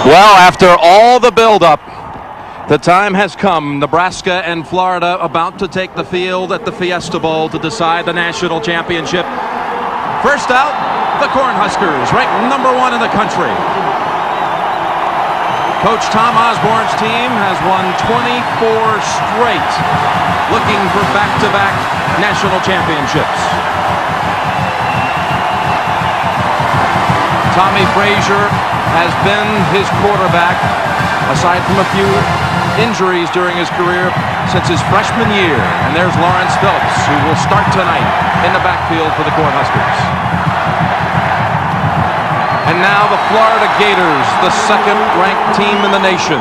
Well, after all the buildup, the time has come. Nebraska and Florida about to take the field at the Fiesta Bowl to decide the national championship. First out, the Cornhuskers, ranked #1 in the country. Coach Tom Osborne's team has won 24 straight, looking for back-to-back national championships. Tommie Frazier has been his quarterback, aside from a few injuries during his career, since his freshman year. And there's Lawrence Phillips, who will start tonight in the backfield for the Cornhuskers. And now the Florida Gators, the second-ranked team in the nation.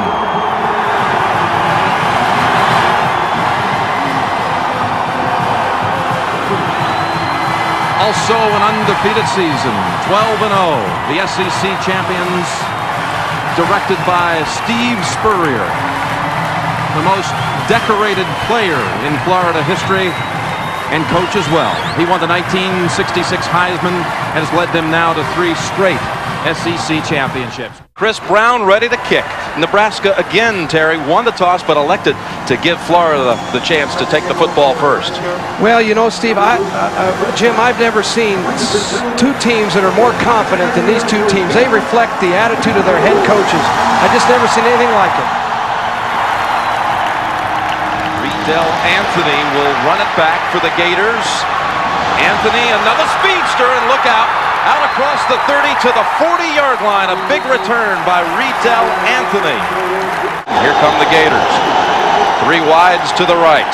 Also an undefeated season, 12-0. The SEC champions, directed by Steve Spurrier, the most decorated player in Florida history, and coach as well. He won the 1966 Heisman and has led them now to 3 straight SEC championships. Chris Brown ready to kick. Nebraska again, Terry, won the toss but elected to give Florida the chance to take the football first. Well, you know, Steve, Jim, I've never seen 2 teams that are more confident than these 2 teams. They reflect the attitude of their head coaches. I just never seen anything like it. Anthony will run it back for the Gators. Anthony, another speedster, and look out across the 30 to the 40-yard line. A big return by Riedel Anthony. Here come the Gators. 3 wides to the right.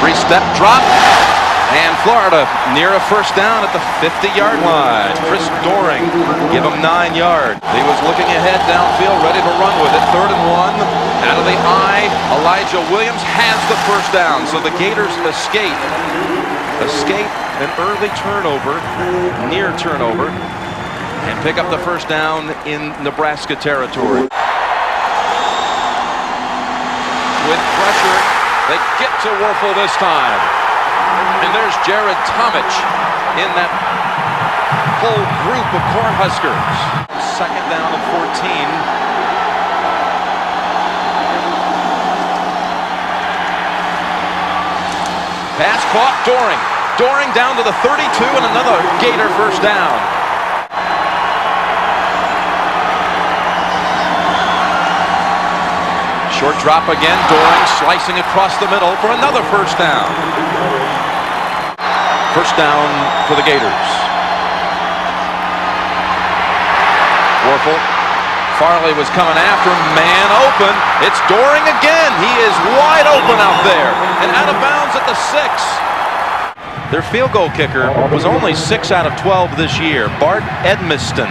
Three-step drop. And Florida near a first down at the 50-yard line. Chris Doering give him 9 yards. He was looking ahead downfield, ready to run with it. 3rd and 1. Out of the eye, Elijah Williams has the first down. So the Gators escape an early turnover, near turnover, and pick up the first down in Nebraska territory. With pressure, they get to Werfel this time. And there's Jared Tommich in that whole group of Cornhuskers. 2nd down and 14. Pass caught, Doering. Doering down to the 32 and another Gator first down. Short drop again, Doering slicing across the middle for another first down. First down for the Gators. Werfel. Farley was coming after him. Man open. It's Doering again. He is wide open out there. And out of bounds at the 6. Their field goal kicker was only 6 out of 12 this year. Bart Edmiston.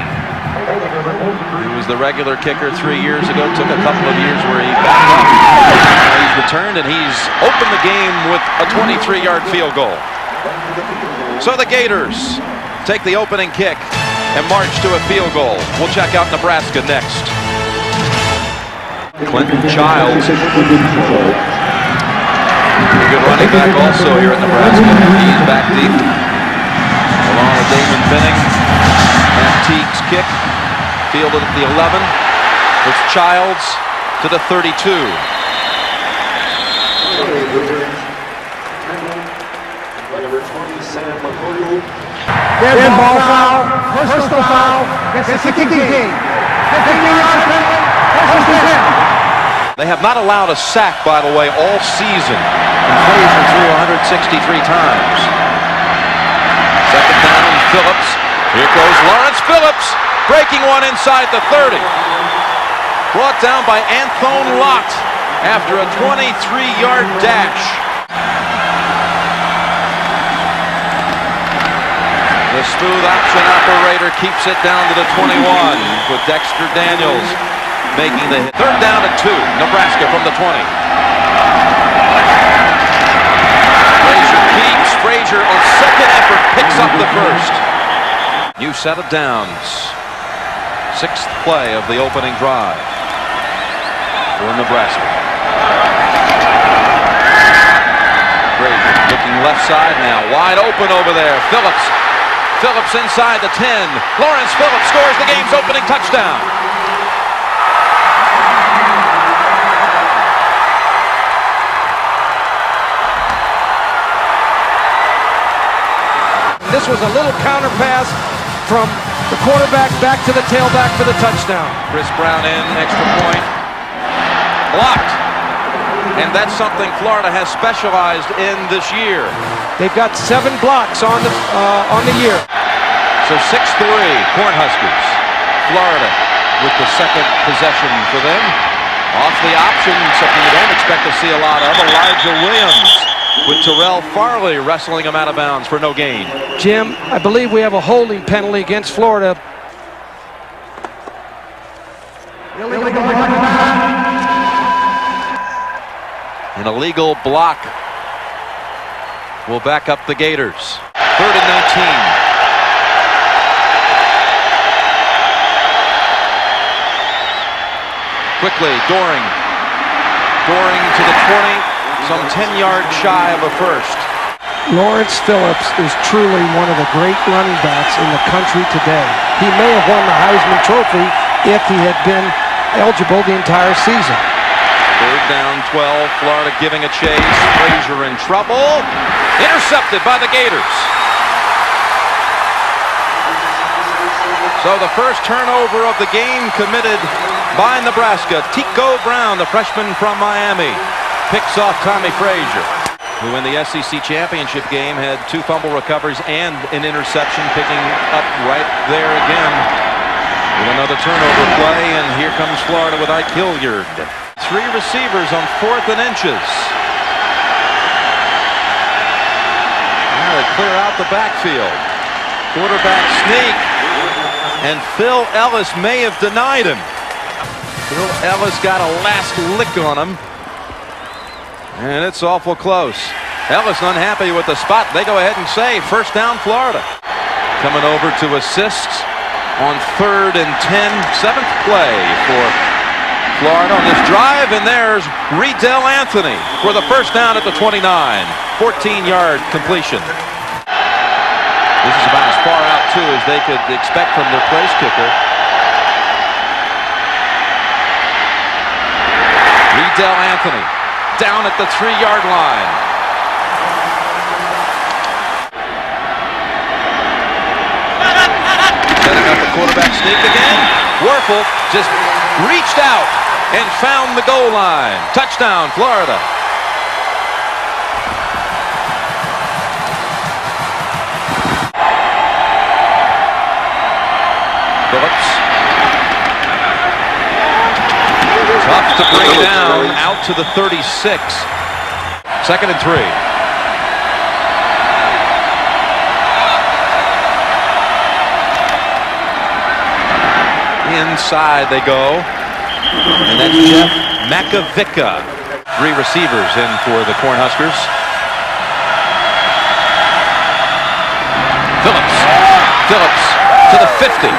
He was the regular kicker 3 years ago. Took a couple of years where he backed up. He's returned and he's opened the game with a 23-yard field goal. So the Gators take the opening kick and march to a field goal. We'll check out Nebraska next. Clinton Childs, a good running back also here at Nebraska. He's back deep, along with Damon Benning. Matt Teague's kick, fielded at the 11. It's Childs to the 32. Dead ball foul, personal foul, against the kicking team. 15-yard penalty, first and 10. They have not allowed a sack, by the way, all season. And Frazier threw 163 times. 2nd down, Phillips. Here goes Lawrence Phillips, breaking one inside the 30. Brought down by Anthone Lott after a 23-yard dash. The smooth option operator keeps it down to the 21 with Dexter Daniels making the hit. 3rd down and 2. Nebraska from the 20. Frazier keeps. Frazier on 2nd effort picks up the first. New set of downs. 6th play of the opening drive for Nebraska. Frazier looking left side now. Wide open over there. Phillips. Phillips inside the 10. Lawrence Phillips scores the game's opening touchdown. This was a little counter pass from the quarterback back to the tailback for the touchdown. Chris Brown in, extra point. Blocked. And that's something Florida has specialized in this year. They've got 7 blocks on the year. So 6-3, Cornhuskers. Florida with the second possession for them. Off the option, something you don't expect to see a lot of. Elijah Williams with Terrell Farley wrestling him out of bounds for no gain. Jim, I believe we have a holding penalty against Florida. An illegal block will back up the Gators. 3rd and 19. Quickly, Doring. Doring to the 20, some 10 yards shy of a first. Lawrence Phillips is truly one of the great running backs in the country today. He may have won the Heisman Trophy if he had been eligible the entire season. 3rd down, 12, Florida giving a chase. Frazier in trouble. Intercepted by the Gators. So the first turnover of the game committed by Nebraska. Tico Brown, the freshman from Miami, picks off Tommie Frazier, who in the SEC championship game had 2 fumble recoveries and an interception, picking up right there again with another turnover play. And here comes Florida with Ike Hilliard. 3 receivers on 4th and inches. Now they clear out the backfield. Quarterback sneak. And Phil Ellis may have denied him. Phil Ellis got a last lick on him. And it's awful close. Ellis unhappy with the spot. They go ahead and say first down Florida. Coming over to assist on 3rd and 10. 7th play for Florida on this drive. And there's Riedel Anthony for the first down at the 29. 14-yard completion. This is about as far out, too, as they could expect from their place kicker. Riedel Anthony down at the 3-yard line. Setting up the quarterback sneak again. Werfel just reached out and found the goal line. Touchdown, Florida. Phillips. Tough to bring down, out to the 36. 2nd and 3. Inside they go. And that's Jeff Makovica. 3 receivers in for the Cornhuskers. Phillips to the 50.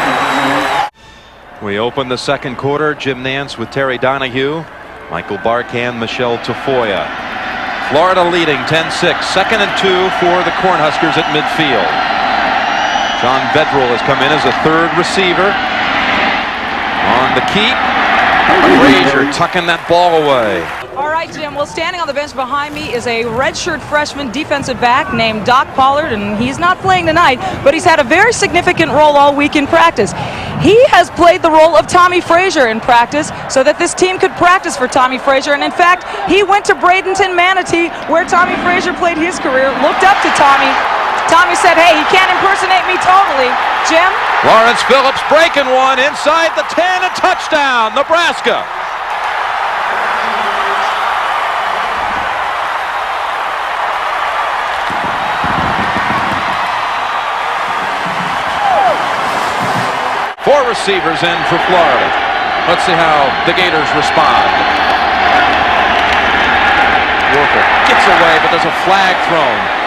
We open the second quarter. Jim Nance with Terry Donahue, Michael Barkan, Michelle Tafoya. Florida leading 10-6. 2nd and 2 for the Cornhuskers at midfield. John Vedral has come in as a 3rd receiver. On the keep. Frazier tucking that ball away. All right, Jim. Well, standing on the bench behind me is a redshirt freshman defensive back named Doc Pollard, and he's not playing tonight, but he's had a very significant role all week in practice. He has played the role of Tommie Frazier in practice so that this team could practice for Tommie Frazier, and in fact, he went to Bradenton, Manatee, where Tommie Frazier played his career, looked up to Tommie. Tommie said, hey, he can't impersonate me totally. Jim? Lawrence Phillips breaking one inside the 10, a touchdown, Nebraska. Four receivers in for Florida. Let's see how the Gators respond. Werfel gets away, but there's a flag thrown.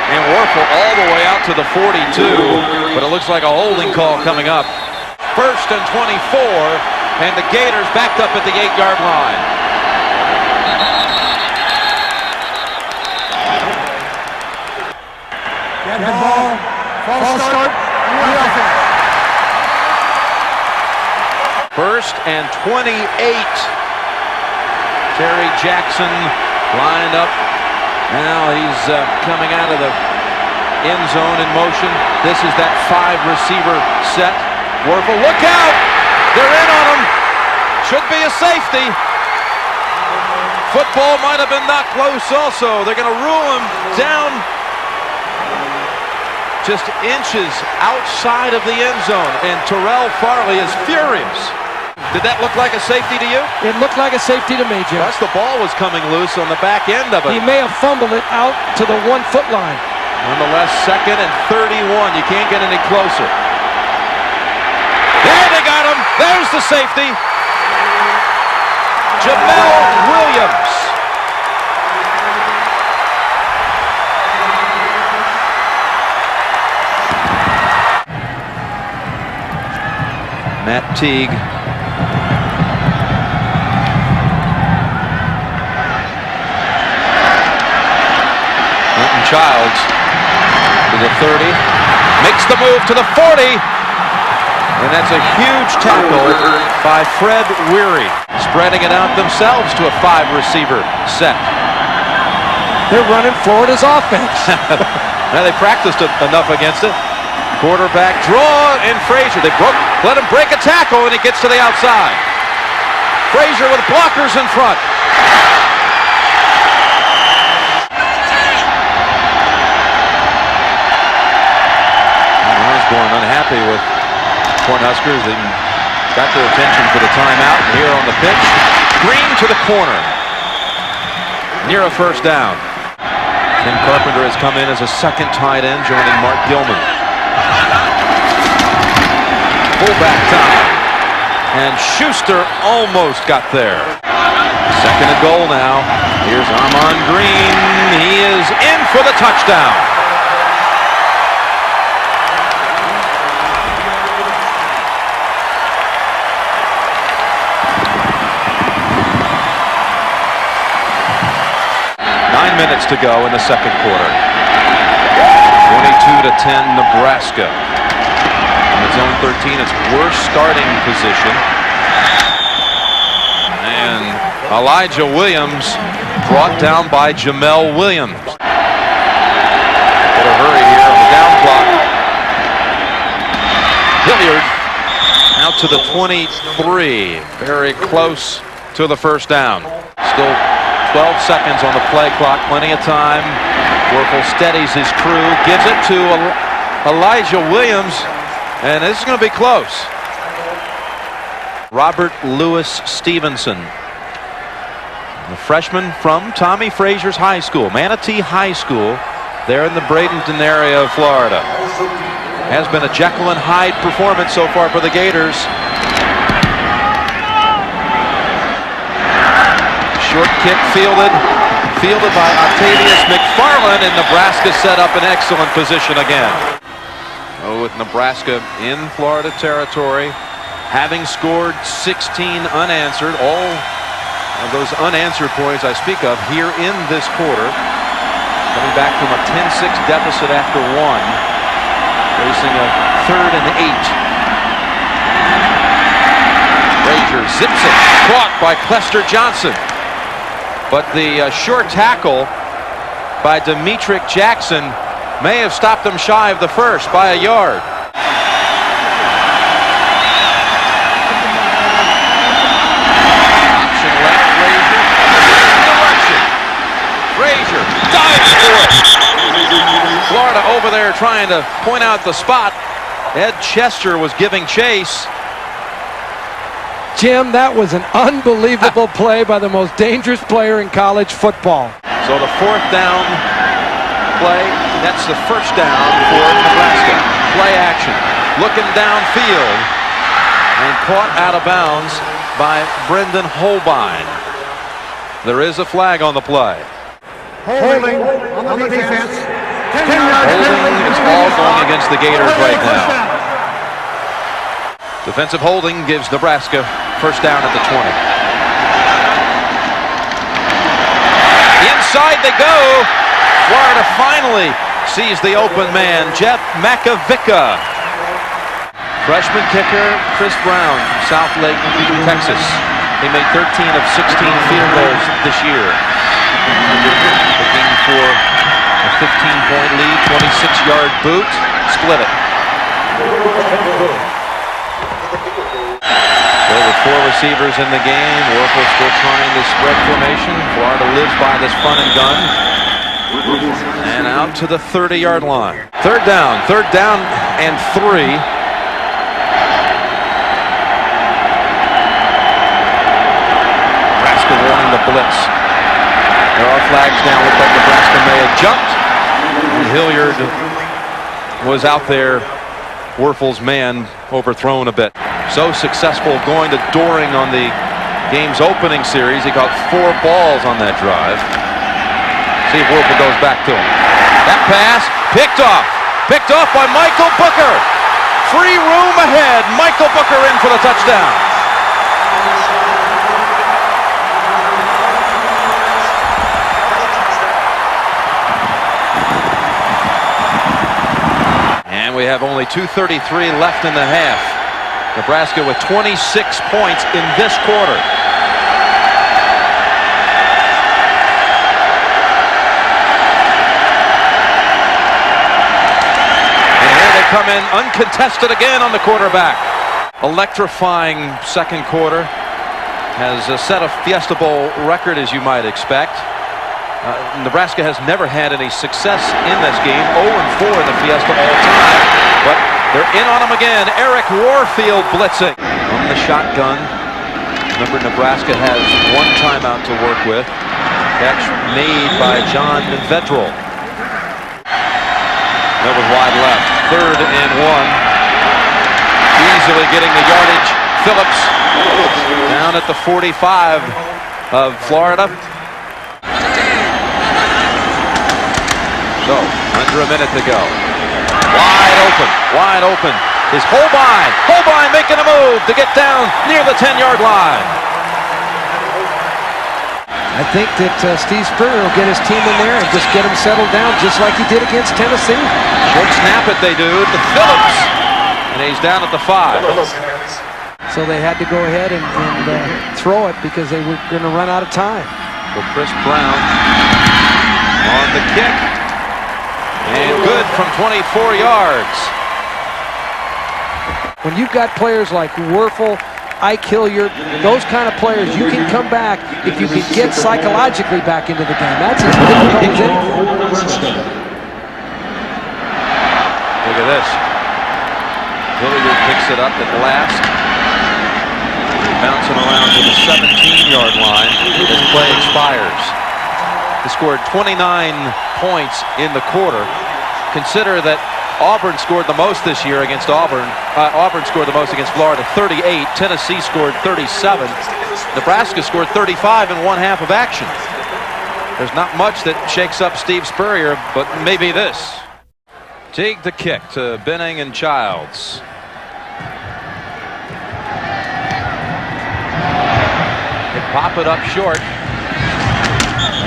And Werfel all the way out to the 42, but it looks like a holding call coming up. 1st and 24, and the Gators backed up at the 8-yard line. Second ball. False start. First and 28. Terry Jackson lined up. Now he's coming out of the end zone in motion. This is that 5-receiver set. Werfel, look out! They're in on him. Should be a safety. Football might have been not close also. They're going to rule him down just inches outside of the end zone. And Terrell Farley is furious. Did that look like a safety to you? It looked like a safety to me, Jim. Plus the ball was coming loose on the back end of it. He may have fumbled it out to the 1-foot line. Nonetheless, 2nd and 31. You can't get any closer. There they got him. There's the safety. Jamel Williams. Matt Teague. Childs to the 30, makes the move to the 40, and that's a huge tackle by Fred Weary, spreading it out themselves to a 5-receiver set. They're running Florida's offense. Now they practiced enough against it. Quarterback draw, and Frazier, let him break a tackle, and he gets to the outside. Frazier with blockers in front. Unhappy with Cornhuskers and got their attention for the timeout. Here on the pitch, Green to the corner, near a first down. Tim Carpenter has come in as a second tight end, joining Mark Gilman. Fullback time, and Schuster almost got there. 2nd and goal now. Here's Armon Green. He is in for the touchdown. Minutes to go in the second quarter. 22-10 Nebraska. In its own 13, its worst starting position. And Elijah Williams brought down by Jamel Williams. Better hurry here on the down clock. Hilliard out to the 23. Very close to the first down. Still 12 seconds on the play clock, plenty of time. Werfel steadies his crew, gives it to Elijah Williams, and this is going to be close. Robert Louis Stevenson, the freshman from Tommie Frazier's high school, Manatee High School, there in the Bradenton area of Florida. Has been a Jekyll and Hyde performance so far for the Gators. Short kick fielded by Octavius McFarland, and Nebraska set up an excellent position again. Oh, with Nebraska in Florida territory, having scored 16 unanswered, all of those unanswered points I speak of here in this quarter, coming back from a 10-6 deficit after one, facing a 3rd and 8. Frazier zips it, caught by Clester Johnson. But the short tackle by Demetric Jackson may have stopped him shy of the first by a yard. Option left, Frazier. Frazier dives for it. Florida over there trying to point out the spot. Ed Chester was giving chase. Jim, that was an unbelievable play by the most dangerous player in college football. So the 4th down play, that's the first down for Nebraska. Play action, looking downfield, and caught out of bounds by Brendan Holbein. There is a flag on the play. Holding on the defense. Holding is all going against the Gators right now. Defensive holding gives Nebraska first down at the 20. Inside they go. Florida finally sees the open man, Jeff Makovica. Freshman kicker Chris Brown from South Lake, Texas. He made 13 of 16 field goals this year. Looking for a 15-point lead, 26-yard boot, split it. Well, with 4 receivers in the game, Werfel still trying this spread formation. Florida lives by this fun and gun. And out to the 30-yard line. Third down and 3. Warning the blitz. There are flags down. Looked like Nebraska may have jumped. And Hilliard was out there. Werfel's man overthrown a bit. So successful going to Doring on the game's opening series. He got 4 balls on that drive. See if Werfel goes back to him. That pass picked off. Picked off by Michael Booker. Free room ahead. Michael Booker in for the touchdown. We have only 2:33 left in the half. Nebraska with 26 points in this quarter. And here they come in uncontested again on the quarterback. Electrifying second quarter. Has set a Fiesta Bowl record, as you might expect. Nebraska has never had any success in this game. 0-4 in the Fiesta all time. But they're in on him again. Eric Warfield blitzing on the shotgun. Remember, Nebraska has 1 timeout to work with. Catch made by John Vedral. That was wide left. 3rd and 1. Easily getting the yardage. Phillips down at the 45 of Florida. So, under a minute to go. Wide open. Is Holbein making a move to get down near the 10-yard line. I think that Steve Spurrier will get his team in there and just get them settled down just like he did against Tennessee. Short snap it they do to Phillips. And he's down at the 5. So they had to go ahead and throw it because they were going to run out of time. So Chris Brown on the kick. And good from 24 yards. When you've got players like Werfel, Hilliard, those kind of players, you can come back if you can get psychologically back into the game. That's as difficult as anything. Look at this. Hilliard picks it up at last. Bouncing around to the 17-yard line as play expires. They scored 29 points in the quarter. Consider that Auburn scored the most this year against Auburn. Auburn scored the most against Florida, 38. Tennessee scored 37. Nebraska scored 35 in 1 half of action. There's not much that shakes up Steve Spurrier, but maybe this. Teague the kick to Benning and Childs. They pop it up short.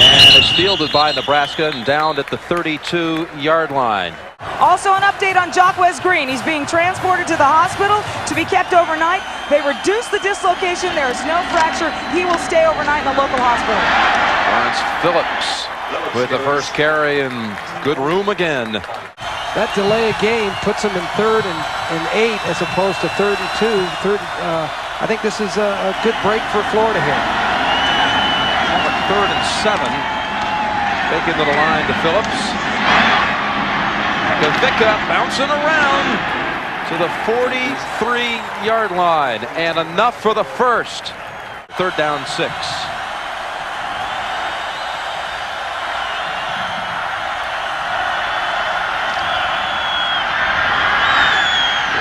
And it's fielded by Nebraska and down at the 32-yard line. Also an update on Jacquez Green. He's being transported to the hospital to be kept overnight. They reduced the dislocation. There is no fracture. He will stay overnight in the local hospital. Lawrence Phillips with the first carry and good room again. That delay of game puts them in 3rd and 8 as opposed to 3rd and 2. I think this is a good break for Florida here. 3rd and 7. Taking to the line to Phillips. Makovica bouncing around to the 43-yard line. And enough for the first. 3rd down 6.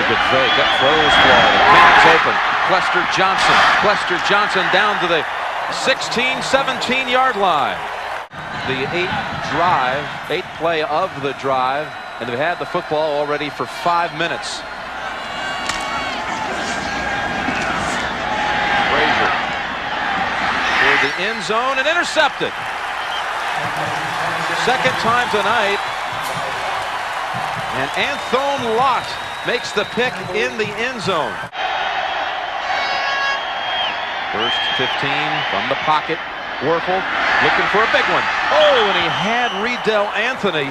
Good fake. That throws Florida. Man's open. Clester Johnson down to the 16, 17-yard line. The 8th play of the drive, and they've had the football already for 5 minutes. Frazier toward the end zone and intercepted. Second time tonight And Anthony Lott makes the pick in the end zone. First 15 from the pocket. Werfel looking for a big one. Oh, and he had Riedel Anthony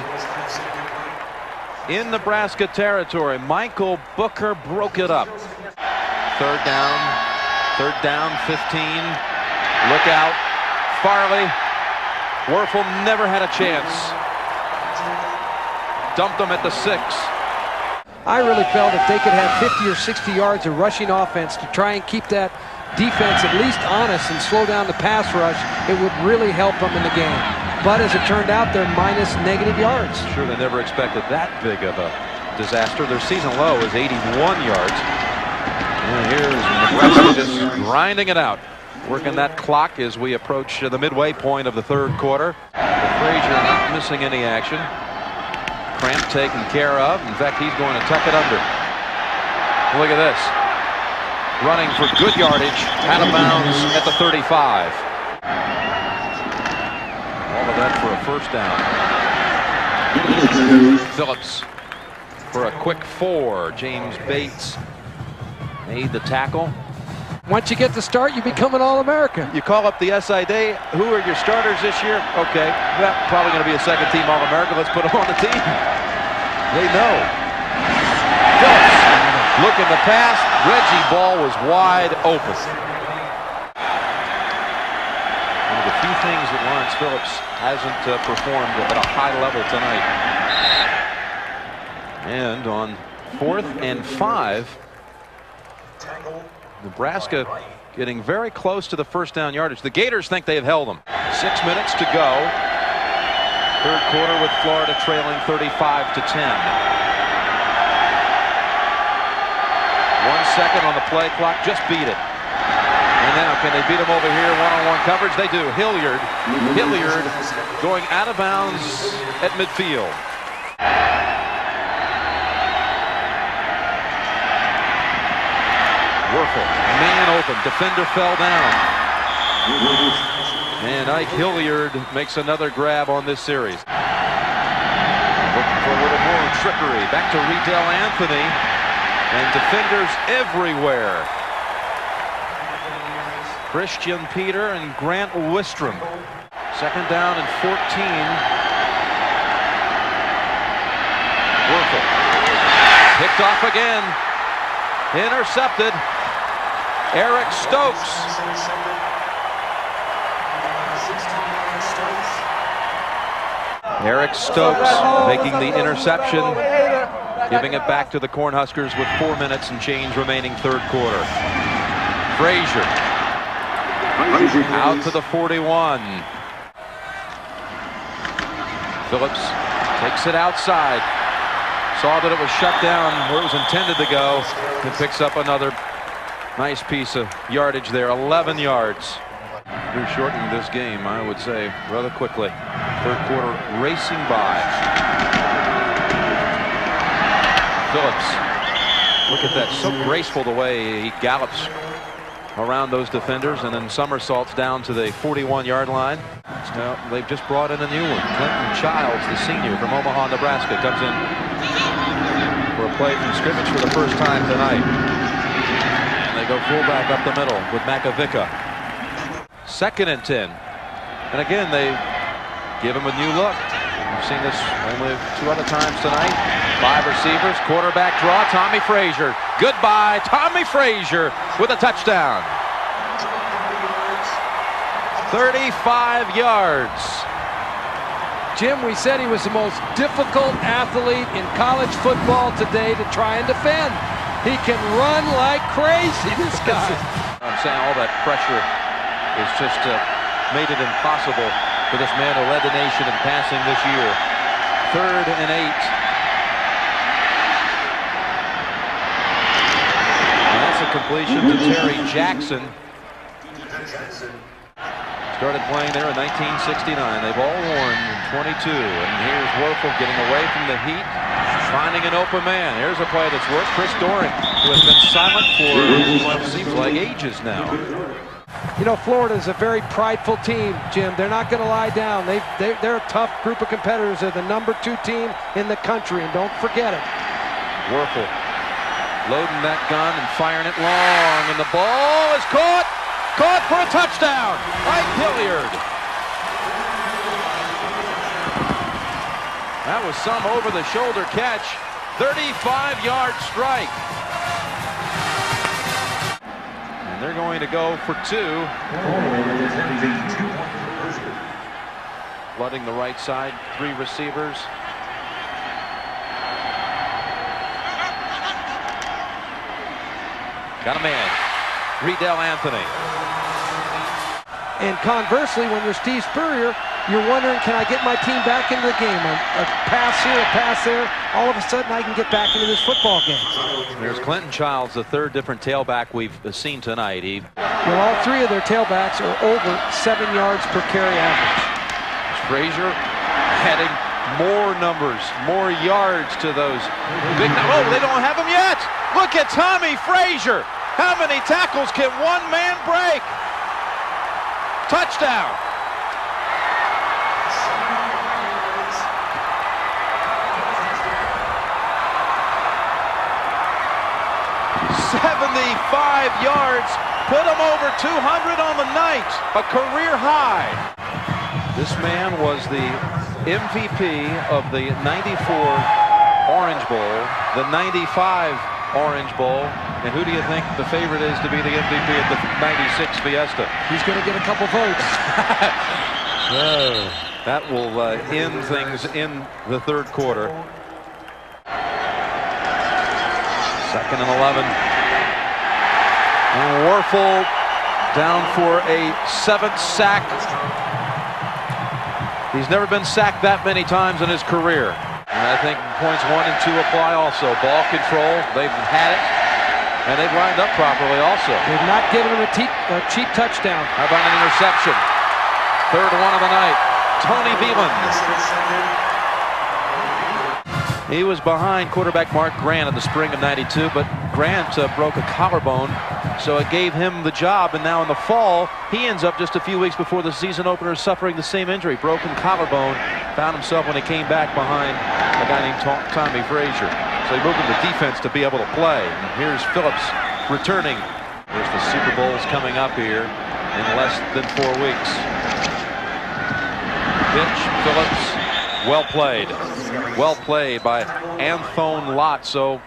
in Nebraska territory. Michael Booker broke it up. Third down, 15. Look out. Farley. Werfel never had a chance. Dumped him at the 6. I really felt if they could have 50 or 60 yards of rushing offense to try and keep that defense at least honest and slow down the pass rush, it would really help them in the game. But as it turned out, they're minus negative yards. Sure, they never expected that big of a disaster. Their season low is 81 yards. And here's Nebraska just grinding it out. Working that clock as we approach the midway point of the third quarter. Frazier not missing any action. Cramp taken care of. In fact, he's going to tuck it under. Look at this. Running for good yardage. Out of bounds at the 35. All of that for a first down. Phillips for a quick 4. James Bates made the tackle. Once you get the start, you become an All-American. You call up the SID. Who are your starters this year? Okay, well, probably going to be a second-team All-American. Let's put them on the team. They know. Phillips looking to pass. Reggie Ball was wide open. One of the few things that Lawrence Phillips hasn't performed at a high level tonight. And on 4th and 5. Nebraska getting very close to the first down yardage. The Gators think they have held them. 6 minutes to go. Third quarter with Florida trailing 35-10. 1 second on the play clock. Just beat it. And now can they beat them over here? One-on-one coverage. They do. Hilliard going out of bounds at midfield. Werfel, man open, defender fell down. And Ike Hilliard makes another grab on this series. Looking for a little more trickery. Back to Riedel Anthony. And defenders everywhere. Christian Peter and Grant Wistrom. Second down and 14. Werfel. Picked off again. Intercepted. Eric Stokes. Eric Stokes making the interception, giving it back to the Cornhuskers with 4 minutes and change remaining third quarter. Frazier out to the 41. Phillips takes it outside. Saw that it was shut down where it was intended to go, and picks up another nice piece of yardage there. 11 yards. They're shortening this game, I would say, rather quickly. Third quarter racing by. Phillips, look at that, so graceful the way he gallops around those defenders and then somersaults down to the 41-yard line. Now they've just brought in a new one. Clinton Childs, the senior from Omaha, Nebraska, comes in for a play from scrimmage for the first time tonight. And they go fullback up the middle with Makovica. 2nd and 10. And again, they give him a new look. We've seen this only 2 other times tonight. 5 receivers, quarterback draw, Tommie Frazier. Goodbye, Tommie Frazier with a touchdown. 35 yards. Jim, we said he was the most difficult athlete in college football today to try and defend. He can run like crazy, this guy. I'm saying all that pressure is just made it impossible for this man who led the nation in passing this year. 3rd and 8. And that's a completion to Terry Jackson. Started playing there in 1969. They've all worn 22. And here's Werfel getting away from the heat, finding an open man. Here's a play that's worked. Chris Doering, who has been silent for what seems like ages now. You know, Florida is a very prideful team, Jim. They're not going to lie down. They're a tough group of competitors. They're the #2 team in the country, and don't forget it. Werfel loading that gun and firing it long, and the ball is caught for a touchdown. Mike Hilliard. That was some over-the-shoulder catch. 35-yard strike. And they're going to go for 2. Flooding the right side, 3 receivers. Got a man, Riedel Anthony. And conversely, when you're Steve Spurrier, you're wondering, can I get my team back into the game? A pass here, a pass there. All of a sudden, I can get back into this football game. There's Clinton Childs, the 3rd different tailback we've seen tonight. Well, all 3 of their tailbacks are over 7 yards per carry average. Frazier adding more numbers, more yards to those big. Oh, they don't have him yet. Look at Tommie Frazier. How many tackles can one man break? Touchdown. 75 yards, put him over 200 on the night, a career high. This man was the MVP of the '94 Orange Bowl, the '95 Orange Bowl, and who do you think the favorite is to be the MVP at the '96 Fiesta? He's going to get a couple votes. That will end things in the 3rd quarter. 2nd and 11. And Werfel down for a 7th sack. He's never been sacked that many times in his career. And I think points 1 and 2 apply also. Ball control, they've had it. And they've lined up properly also. They've not given him a cheap touchdown. How about an interception? 3rd one of the night. Tony Veland. He was behind quarterback Mark Grant in the spring of '92, but Grant broke a collarbone, so it gave him the job. And now in the fall, he ends up just a few weeks before the season opener suffering the same injury, broken collarbone. Found himself when he came back behind a guy named Tommie Frazier. So he moved into defense to be able to play. And here's Phillips returning. There's the Super Bowls coming up here in less than 4 weeks. Pitch, Phillips, well played. Well played by Anthony Lott. So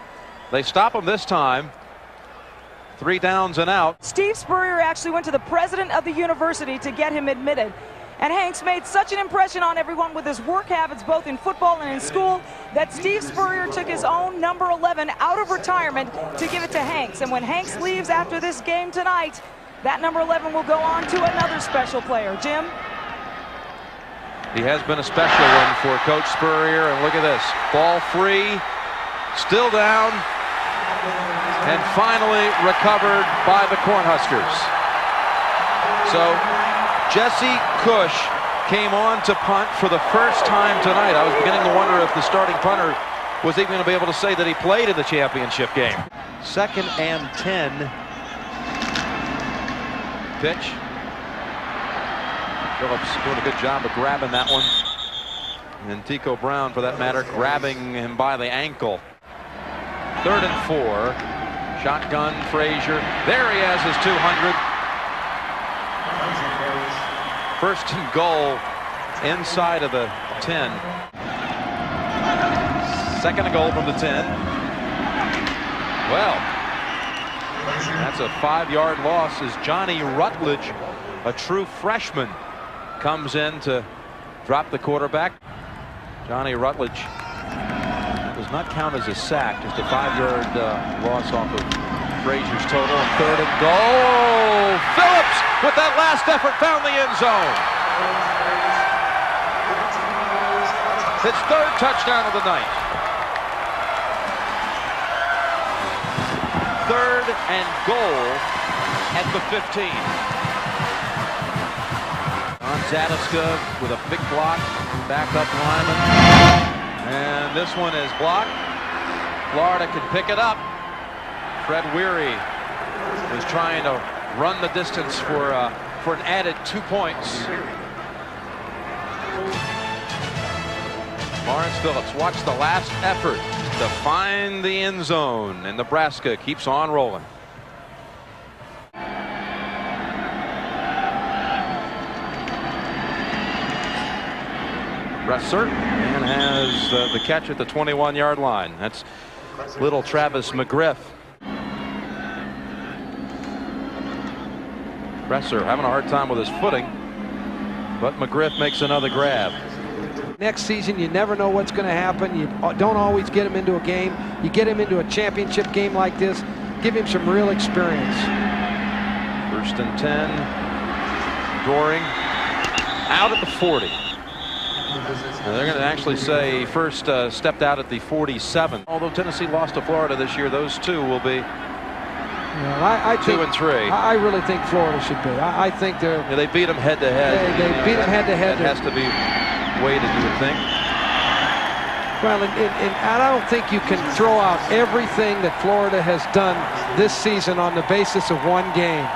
they stop him this time. 3 downs and out. Steve Spurrier actually went to the president of the university to get him admitted. And Hanks made such an impression on everyone with his work habits both in football and in school that Steve Spurrier took his own number 11 out of retirement to give it to Hanks. And when Hanks leaves after this game tonight, that number 11 will go on to another special player. Jim? He has been a special one for Coach Spurrier, and look at this. Ball free, still down, and finally recovered by the Cornhuskers. So Jesse Cush came on to punt for the first time tonight. I was beginning to wonder if the starting punter was even going to be able to say that he played in the championship game. 2nd and 10. Pitch. Phillips doing a good job of grabbing that one. And Tico Brown, for that matter, grabbing him by the ankle. 3rd and 4. Shotgun, Frazier. There he has his 200. 1st and goal inside of the 10. 2nd and goal from the 10. Well, that's a 5-yard loss as Johnny Rutledge, a true freshman, comes in to drop the quarterback. Johnny Rutledge does not count as a sack, just a 5-yard loss off of Frazier's total. And 3rd and goal. Phillips with that last effort found the end zone. His 3rd touchdown of the night. 3rd and goal at the 15. Zadiska with a big block, backup lineman, and this one is blocked. Florida can pick it up. Fred Weary was trying to run the distance for an added 2 points. Lawrence Phillips, watch the last effort to find the end zone, and Nebraska keeps on rolling. Presser and has the catch at the 21-yard line. That's little Travis McGriff. Presser having a hard time with his footing, but McGriff makes another grab. Next season, you never know what's going to happen. You don't always get him into a game. You get him into a championship game like this, give him some real experience. 1st and 10. Doring out at the 40. Now they're going to actually say first stepped out at the 47. Although Tennessee lost to Florida this year, those two will be 2 and 3. I really think Florida should be. I think they're. Yeah, they beat them head to head. They beat them head to head. That has to be weighted, you would think. Well, and I don't think you can throw out everything that Florida has done this season on the basis of one game.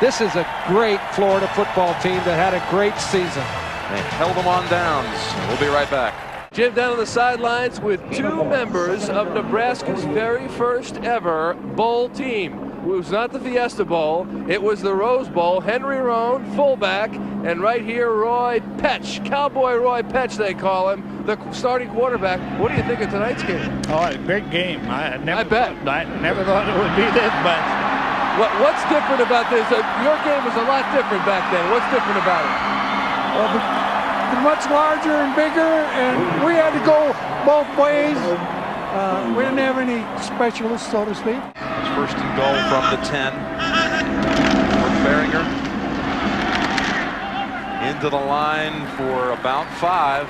This is a great Florida football team that had a great season. They held them on downs. We'll be right back. Jim down on the sidelines with 2 members of Nebraska's very first ever bowl team. It was not the Fiesta Bowl, it was the Rose Bowl. Henry Roan, fullback, and right here Roy Petch, Cowboy Roy Petch they call him, the starting quarterback. What do you think of tonight's game? Oh, a great game. I bet. I never thought it would be this, but What's different about this? Your game was a lot different back then. What's different about it? Well, they're much larger and bigger, and we had to go both ways. We didn't have any specialists, so to speak. It's 1st and goal from the 10. Beringer into the line for about 5.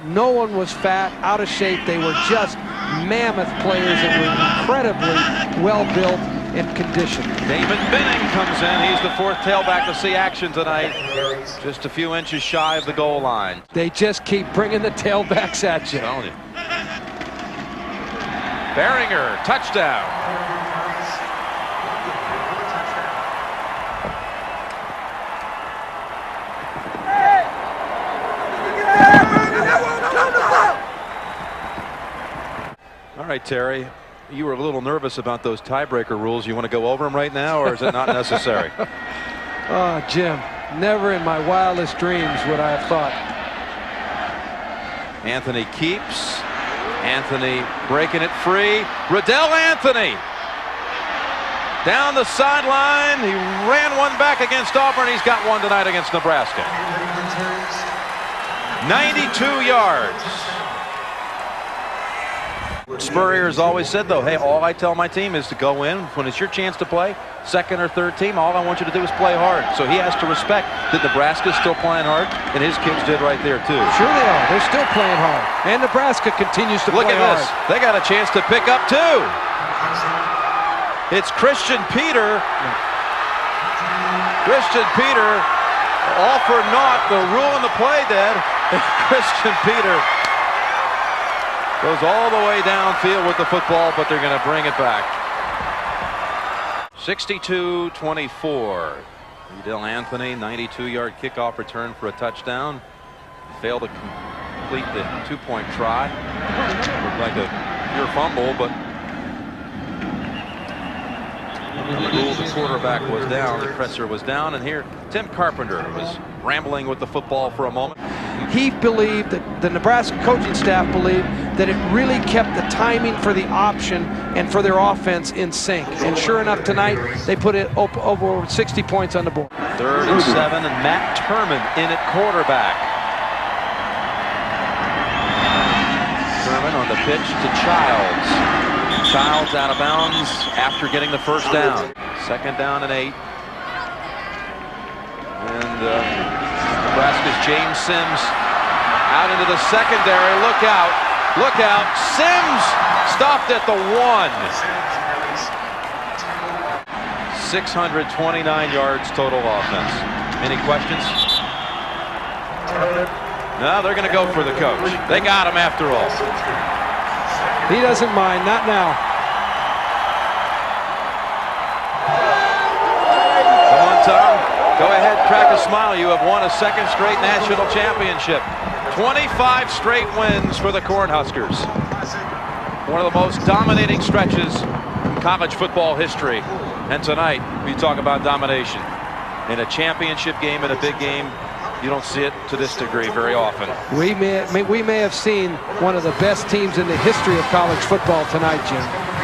No one was fat, out of shape. They were just mammoth players that were incredibly well built and conditioned. Damon Benning comes in. He's the 4th tailback to see action tonight. Just a few inches shy of the goal line. They just keep bringing the tailbacks at you. I'm telling you. Beringer, touchdown. All right, Terry, you were a little nervous about those tiebreaker rules. You want to go over them right now, or is it not necessary? Oh, Jim, never in my wildest dreams would I have thought. Anthony keeps. Anthony breaking it free. Riddell Anthony down the sideline. He ran one back against Auburn. He's got one tonight against Nebraska. 92 yards. Spurrier's always said, though, hey, all I tell my team is to go in when it's your chance to play, 2nd or 3rd team. All I want you to do is play hard. So he has to respect that Nebraska's still playing hard, and his kids did right there, too. Sure they are. They're still playing hard. And Nebraska continues to play hard. Look at this. They got a chance to pick up, too. It's Christian Peter. Christian Peter, all for naught. The rule in the play dead. Christian Peter goes all the way downfield with the football, but they're going to bring it back. 62-24. Riddell Anthony, 92-yard kickoff return for a touchdown. Failed to complete the 2-point try. Looked like a pure fumble, but the quarterback was down, the presser was down, and here Tim Carpenter was rambling with the football for a moment. He believed, that the Nebraska coaching staff believed, that it really kept the timing for the option and for their offense in sync. And sure enough, tonight they put it over 60 points on the board. 3rd and 7, and Matt Turman in at quarterback. Turman on the pitch to Childs. Childs out of bounds after getting the 1st down. 2nd down and 8. And Nebraska's James Sims out into the secondary. Look out. Look out. Sims stopped at the 1. 629 yards total offense. Any questions? No, they're going to go for the coach. They got him after all. He doesn't mind. Not now. Go ahead, crack a smile. You have won a second straight national championship. 25 straight wins for the Cornhuskers. One of the most dominating stretches in college football history. And tonight, we talk about domination. In a championship game, in a big game, you don't see it to this degree very often. We may have seen one of the best teams in the history of college football tonight, Jim.